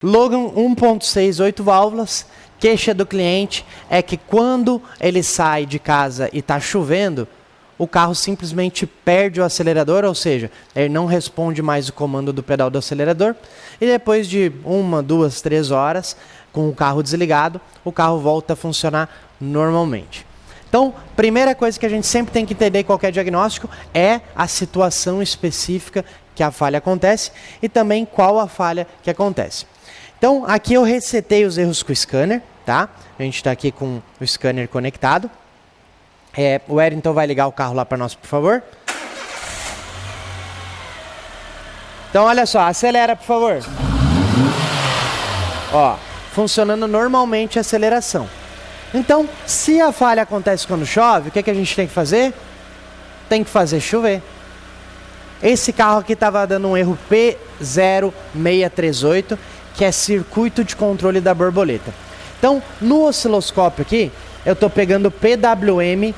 Logan 1.6, 8 válvulas. Queixa do cliente é que quando ele sai de casa e está chovendo, o carro simplesmente perde o acelerador, ou seja, ele não responde mais o comando do pedal do acelerador. E depois de 1, 2, 3 horas, com o carro desligado, o carro volta a funcionar normalmente. Então, primeira coisa que a gente sempre tem que entender em qualquer diagnóstico é a situação específica que a falha acontece e também qual a falha que acontece. Então, aqui eu resetei os erros com o scanner, tá? A gente está aqui com o scanner conectado. O Wellington vai ligar o carro lá para nós, por favor. Então, olha só, acelera, por favor. Ó, funcionando normalmente a aceleração. Então, se a falha acontece quando chove, o que a gente tem que fazer? Tem que fazer chover. Esse carro aqui estava dando um erro P0638, que é circuito de controle da borboleta. Então, no osciloscópio aqui, eu estou pegando o PWM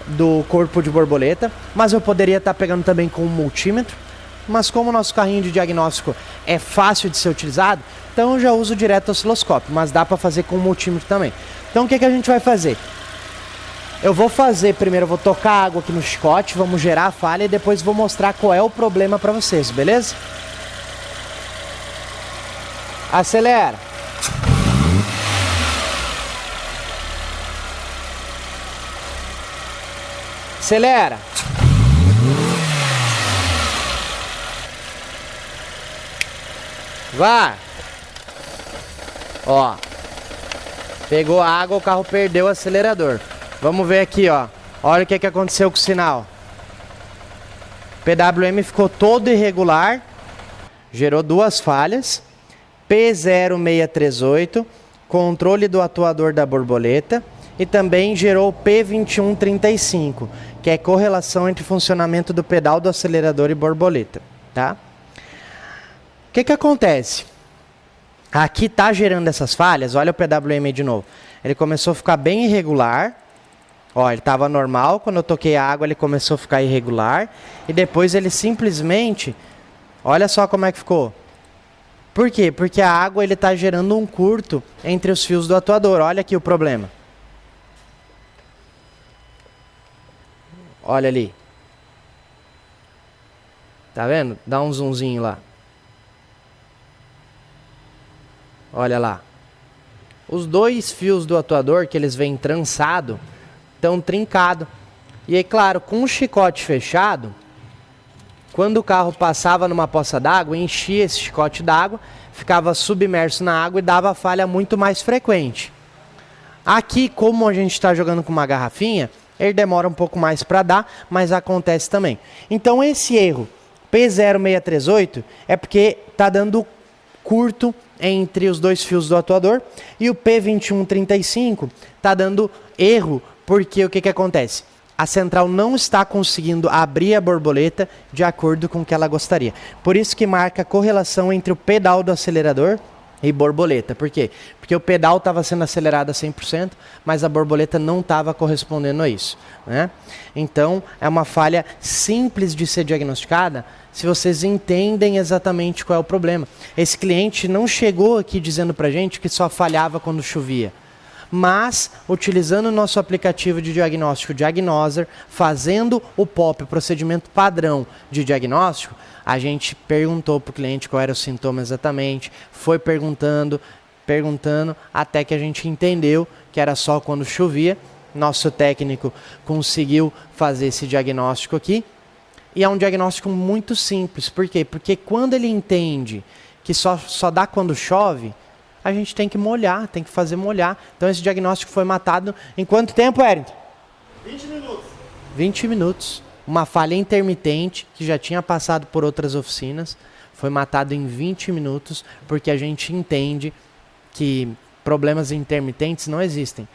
do corpo de borboleta, mas eu poderia estar pegando também com um multímetro, mas como o nosso carrinho de diagnóstico é fácil de ser utilizado, então eu já uso direto o osciloscópio, mas dá para fazer com o multímetro também. Então o que a gente vai fazer? Eu vou fazer, primeiro eu vou tocar água aqui no chicote, vamos gerar a falha e depois vou mostrar qual é o problema para vocês, beleza? Acelera. Acelera. Vai. Ó. Pegou a água, o carro perdeu o acelerador. Vamos ver aqui, ó. Olha o que aconteceu com o sinal. O PWM ficou todo irregular. Gerou duas falhas. P0638, controle do atuador da borboleta. E também gerou P2135, que é correlação entre funcionamento do pedal do acelerador e borboleta, tá? O que acontece? Aqui está gerando essas falhas, olha o PWM aí de novo. Ele começou a ficar bem irregular. Ó, ele estava normal, quando eu toquei a água ele começou a ficar irregular. E depois ele simplesmente, olha só como é que ficou. Por quê? Porque a água está gerando um curto entre os fios do atuador. Olha aqui o problema. Olha ali. Tá vendo? Dá um zoomzinho lá. Olha lá. Os dois fios do atuador, que eles vêm trançado, estão trincados. E aí, claro, com o chicote fechado, quando o carro passava numa poça d'água, enchia esse chicote d'água, ficava submerso na água e dava falha muito mais frequente. Aqui, como a gente está jogando com uma garrafinha, ele demora um pouco mais para dar, mas acontece também. Então esse erro P0638 é porque está dando curto entre os dois fios do atuador e o P2135 está dando erro porque o que acontece? A central não está conseguindo abrir a borboleta de acordo com o que ela gostaria. Por isso que marca a correlação entre o pedal do acelerador e borboleta. Por quê? Porque o pedal estava sendo acelerado a 100%, mas a borboleta não estava correspondendo a isso, né? Então, é uma falha simples de ser diagnosticada se vocês entendem exatamente qual é o problema. Esse cliente não chegou aqui dizendo pra gente que só falhava quando chovia. Mas, utilizando o nosso aplicativo de diagnóstico Diagnoser, fazendo o POP, o procedimento padrão de diagnóstico, a gente perguntou para o cliente qual era o sintoma exatamente, foi perguntando, até que a gente entendeu que era só quando chovia. Nosso técnico conseguiu fazer esse diagnóstico aqui. E é um diagnóstico muito simples. Por quê? Porque quando ele entende que só dá quando chove, a gente tem que molhar, tem que fazer molhar. Então esse diagnóstico foi matado em quanto tempo, Wellington? 20 minutos. 20 minutos. Uma falha intermitente que já tinha passado por outras oficinas. Foi matado em 20 minutos porque a gente entende que problemas intermitentes não existem.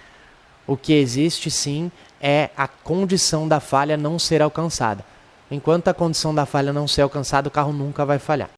O que existe sim é a condição da falha não ser alcançada. Enquanto a condição da falha não ser alcançada, o carro nunca vai falhar.